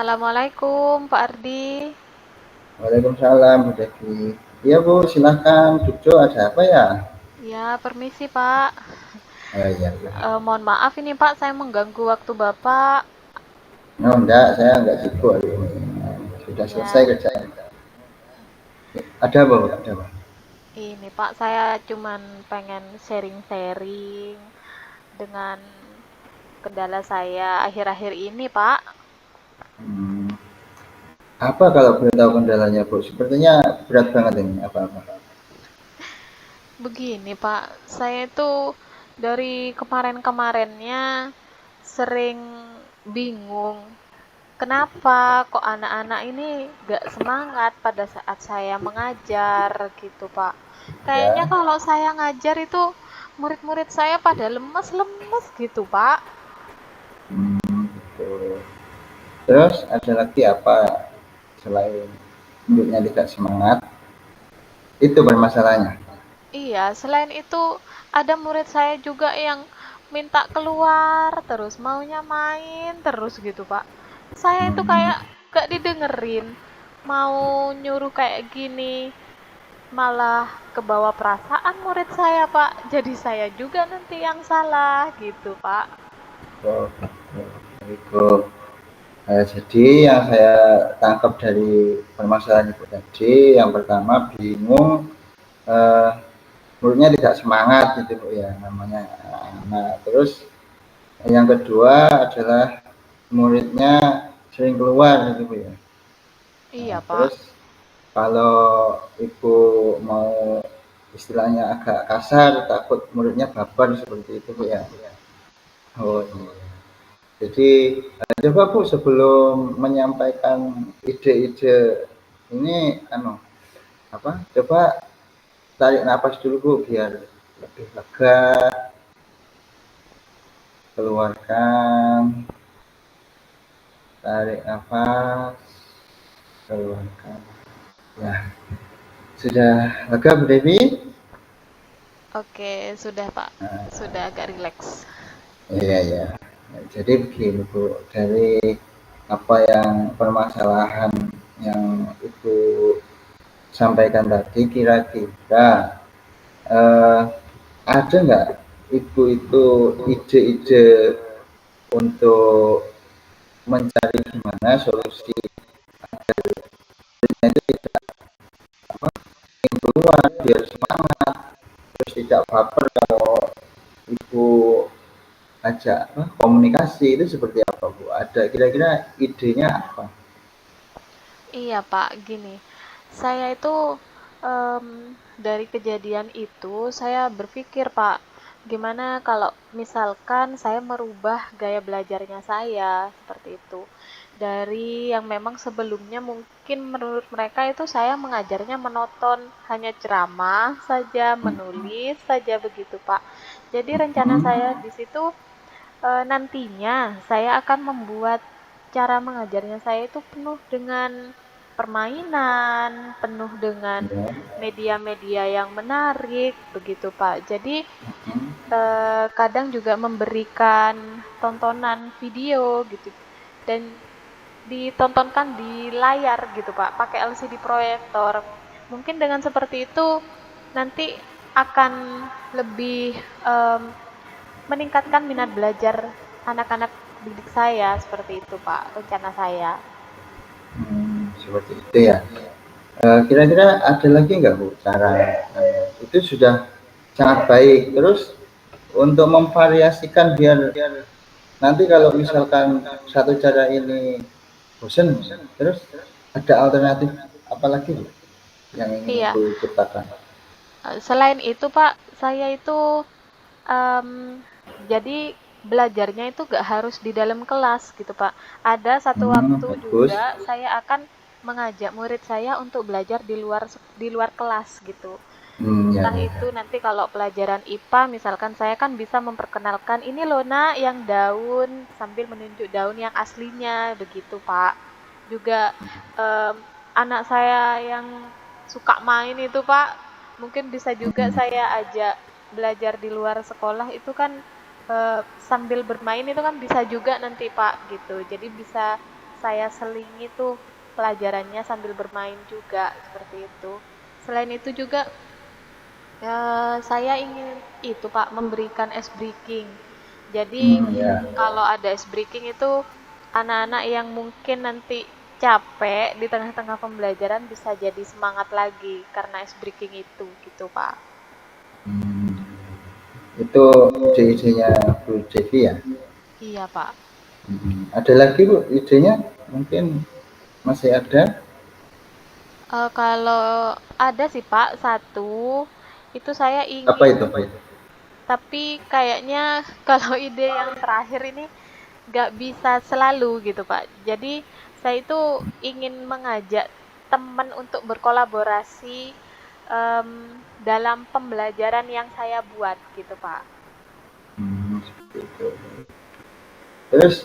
Assalamualaikum Pak Ardi. Waalaikumsalam, Bu Devi. Iya Bu, silahkan duduk. Ada apa ya? Ya, permisi Pak. Iya, iya. Mohon maaf ini Pak, saya mengganggu waktu Bapak. Oh enggak, saya enggak sibuk hari ini. Sudah selesai Ya, kerjaan. Ada apa Bu? Ada apa? ini Pak, saya cuman pengen sharing-sharing dengan kendala saya akhir-akhir ini Pak. Hmm, apa kalau boleh tahu kendalanya Bu? Sepertinya berat banget ini. Apa-apa? Begini Pak, saya itu dari kemarin-kemarinnya sering bingung. Kenapa kok anak-anak ini gak semangat pada saat saya mengajar gitu, Pak? Kayaknya Ya. kalau saya ngajar itu murid-murid saya pada lemes-lemes gitu, Pak. Betul. Terus ada lagi apa selain hidupnya tidak semangat? Itu bermasalahnya. Iya, selain itu ada murid saya juga yang minta keluar terus, maunya main terus gitu, Pak. Saya itu Hmm, kayak gak didengerin. Mau nyuruh kayak gini, malah kebawa perasaan murid saya, Pak. Jadi saya juga nanti yang salah gitu, Pak. betul, betul. Itu. Jadi yang saya tangkap dari permasalahan Ibu tadi, yang pertama bingung, eh, muridnya tidak semangat gitu Bu ya namanya. Nah, terus yang kedua adalah muridnya sering keluar gitu Bu ya. Nah, Iya, Pak. terus kalau Ibu mau istilahnya agak kasar, takut muridnya baper seperti itu Bu ya. Oh iya. Jadi coba Bu sebelum menyampaikan ide-ide ini apa? Coba tarik napas dulu Bu biar lebih lega, keluarkan, tarik nafas, keluarkan. Ya, sudah lega Bu Devi? Oke, sudah, Pak. Sudah agak rileks. Iya ya. Jadi begini Bu, dari apa yang permasalahan yang Ibu sampaikan tadi kira-kira eh, ada nggak Ibu itu ide-ide untuk mencari gimana solusi itu tidak ingin keluar biar semangat terus tidak baper kalau Ibu ajak komunikasi itu seperti apa Bu? Ada kira-kira idenya apa? Iya, Pak. Gini, saya itu dari kejadian itu saya berpikir, Pak, gimana kalau misalkan saya merubah gaya belajarnya saya seperti itu. Dari yang memang sebelumnya mungkin menurut mereka itu saya mengajarnya monoton, hanya ceramah saja, menulis saja begitu, Pak. Jadi rencana saya Hmm, di situ nantinya saya akan membuat cara mengajarnya saya itu penuh dengan permainan, penuh dengan ya. media-media yang menarik, begitu Pak. Jadi kadang juga memberikan tontonan video gitu dan ditontonkan di layar gitu Pak, pakai LCD proyektor. Mungkin dengan seperti itu nanti akan lebih em, meningkatkan minat belajar anak-anak didik saya seperti itu Pak, rencana saya. Seperti itu ya. Kira-kira ada lagi nggak Bu cara itu sudah sangat baik. Terus untuk memvariasikan biar nanti kalau misalkan satu cara ini bosen, terus ada alternatif apa lagi Bu yang ingin Iya, Ibu ciptakan? selain itu Pak, saya itu em, jadi belajarnya itu gak harus di dalam kelas gitu Pak. Ada satu waktu Bagus. juga saya akan mengajak murid saya untuk belajar di luar kelas gitu. Ya, Entah ya, itu ya. nanti kalau pelajaran IPA misalkan saya kan bisa memperkenalkan ini loh nak yang daun sambil menunjuk daun yang aslinya begitu Pak. Juga em, anak saya yang suka main itu Pak, mungkin bisa juga saya ajak belajar di luar sekolah itu kan sambil bermain itu kan bisa juga nanti Pak gitu. Jadi bisa saya selingi tuh pelajarannya sambil bermain juga seperti itu. Selain itu juga saya ingin itu Pak memberikan ice breaking. Jadi Ya. kalau ada ice breaking itu anak-anak yang mungkin nanti capek di tengah-tengah pembelajaran bisa jadi semangat lagi karena ice breaking itu gitu Pak. Hmm, itu ide-idenya Bu Devi ya. Iya Pak. Ada lagi Bu idenya? Mungkin masih ada? Kalau ada sih Pak satu itu saya Apa ingin itu Bu? tapi kayaknya kalau ide yang terakhir ini nggak bisa selalu gitu Pak. Jadi saya itu ingin mengajak teman untuk berkolaborasi em, dalam pembelajaran yang saya buat gitu Pak. Seperti itu. Terus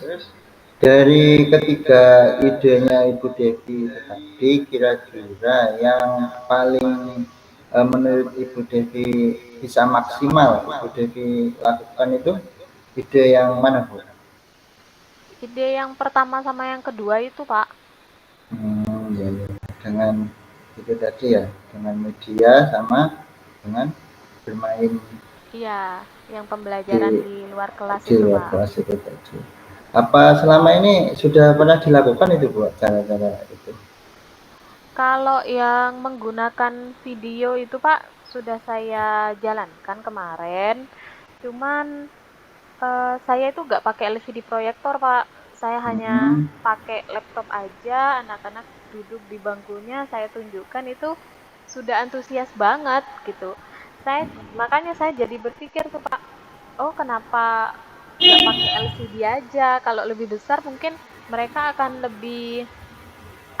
dari ketiga idenya Ibu Devi tadi, kira-kira yang paling menurut Ibu Devi bisa maksimal Ibu Devi lakukan itu ide yang mana Bu? Ide yang pertama sama yang kedua itu Pak. Ya, ya. Dengan itu tadi ya, dengan media sama dengan bermain Iya, yang pembelajaran di di luar kelas di itu luar Pak. kelas itu tadi. Apa selama ini sudah pernah dilakukan itu Bu, cara-cara itu? Kalau yang menggunakan video itu Pak sudah saya jalankan kemarin. Cuman saya itu nggak pakai LCD proyektor, Pak. Saya hanya Hmm. pakai laptop aja, anak-anak duduk di bangkunya, saya tunjukkan itu sudah antusias banget gitu. Makanya saya jadi berpikir tuh, Pak, oh kenapa nggak pakai LCD aja? Kalau lebih besar mungkin mereka akan lebih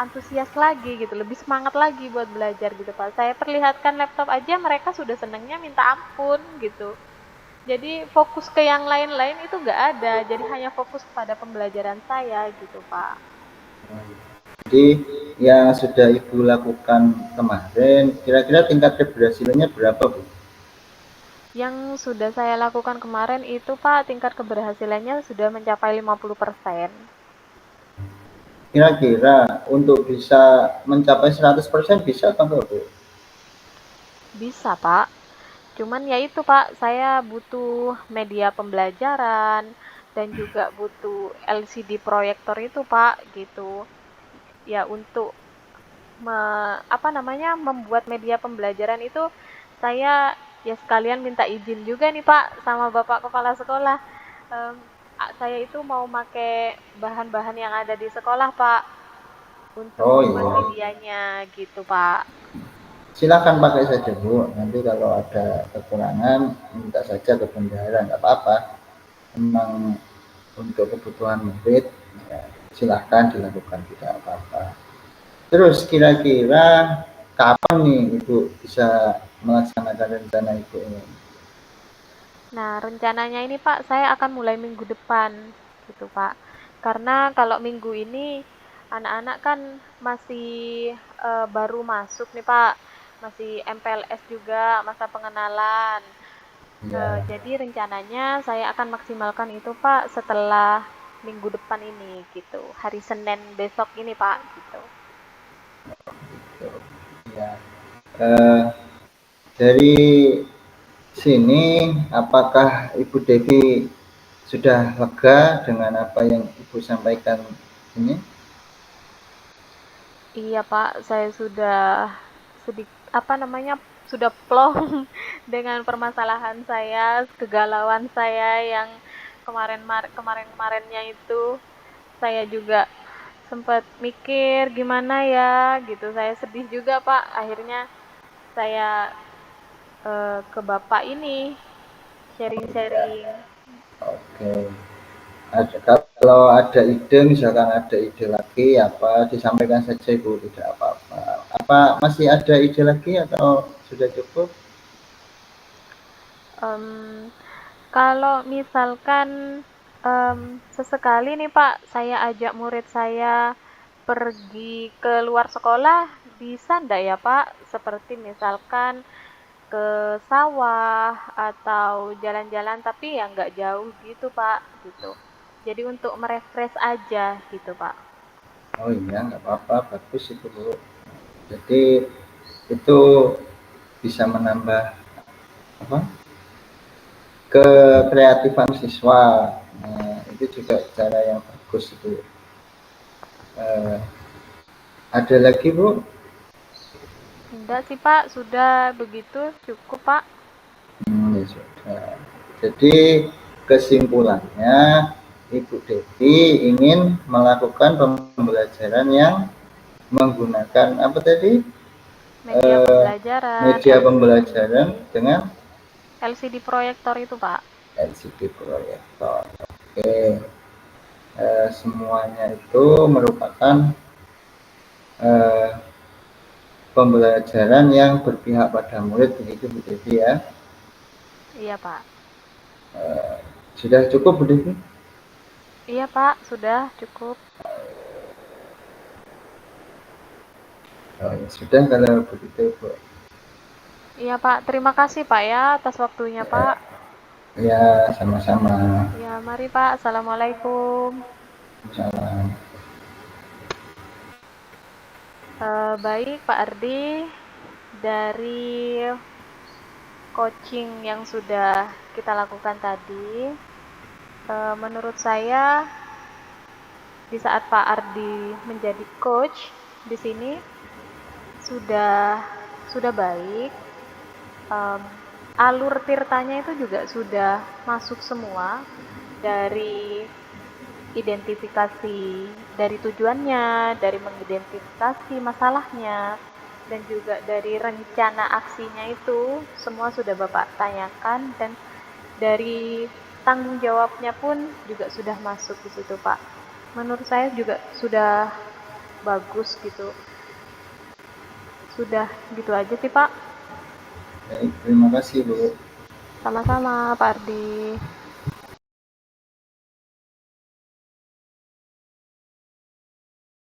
antusias lagi gitu, lebih semangat lagi buat belajar gitu, Pak. Saya perlihatkan laptop aja mereka sudah senangnya minta ampun gitu. Jadi fokus ke yang lain-lain itu nggak ada, jadi hanya fokus pada pembelajaran saya gitu Pak. Jadi yang sudah Ibu lakukan kemarin, kira-kira tingkat keberhasilannya berapa Bu? Yang sudah saya lakukan kemarin itu Pak, tingkat keberhasilannya sudah mencapai 50%. Kira-kira untuk bisa mencapai 100% bisa atau enggak Bu? Bisa Pak, cuman ya itu Pak, saya butuh media pembelajaran dan juga butuh LCD proyektor itu Pak gitu. Ya untuk apa namanya membuat media pembelajaran itu saya ya sekalian minta izin juga nih Pak sama Bapak Kepala Sekolah. Em, saya itu mau pakai bahan-bahan yang ada di sekolah Pak untuk Oh membuat iya, medianya gitu Pak. silakan pakai saja Bu. Nanti kalau ada kekurangan minta saja ke bendahara, nggak apa-apa. Memang untuk kebutuhan murid, ya, silahkan dilakukan tidak apa-apa. Terus kira-kira kapan nih Ibu bisa melaksanakan rencana Ibu ini? Nah, rencananya ini Pak, saya akan mulai minggu depan gitu Pak. Karena kalau minggu ini anak-anak kan masih baru masuk nih Pak, masih MPLS juga, masa pengenalan. Ya, Jadi rencananya saya akan maksimalkan itu Pak setelah minggu depan ini gitu, hari Senin besok ini Pak gitu. ya. Eh, dari sini, apakah Ibu Devi sudah lega dengan apa yang Ibu sampaikan ini? Iya Pak, saya sudah apa namanya sudah plong dengan permasalahan saya, kegalauan saya yang kemarinnya itu saya juga sempat mikir gimana ya gitu. Saya sedih juga Pak. Akhirnya saya ke Bapak ini sharing-sharing. Oke. Ada, kalau ada ide, misalkan ada ide lagi, apa disampaikan saja Ibu, tidak apa-apa. Apa masih ada ide lagi atau sudah cukup? Em, Kalau misalkan sesekali nih Pak, saya ajak murid saya pergi ke luar sekolah, bisa ndak ya Pak? Seperti misalkan ke sawah atau jalan-jalan tapi ya nggak jauh gitu Pak, gitu. Jadi untuk merefresh aja gitu Pak. Oh iya, nggak apa-apa, bagus itu Bu. Jadi itu bisa menambah apa? Kreatifan siswa. Nah, itu juga cara yang bagus itu. Eh, ada lagi Bu? Enggak sih Pak, sudah begitu cukup Pak. Ya sudah. Jadi kesimpulannya Ibu Devi ingin melakukan pembelajaran yang menggunakan apa tadi? Media pembelajaran, Media LCD, pembelajaran dengan LCD proyektor itu Pak. LCD proyektor. Oke, semuanya itu merupakan eh, pembelajaran yang berpihak pada murid begitu Bu Devi ya. Iya Pak. Sudah cukup Bu Devi? Iya Pak, sudah cukup. Oh, ya sudah kalau begitu Bu. Iya Pak, terima kasih Pak ya atas waktunya Pak. Ya, sama-sama. Ya mari Pak, Assalamualaikum. Salam. Baik Pak Ardi, dari coaching yang sudah kita lakukan tadi, menurut saya di saat Pak Ardi menjadi coach di sini sudah sudah baik. Em, Alur tirtanya itu juga sudah masuk semua, dari identifikasi, dari tujuannya, dari mengidentifikasi masalahnya, dan juga dari rencana aksinya itu semua sudah Bapak tanyakan, dan dari tanggung jawabnya pun juga sudah masuk di situ Pak. Menurut saya juga sudah bagus gitu. Sudah gitu aja sih Pak. Baik, terima kasih Bu. Sama-sama Pak Ardi.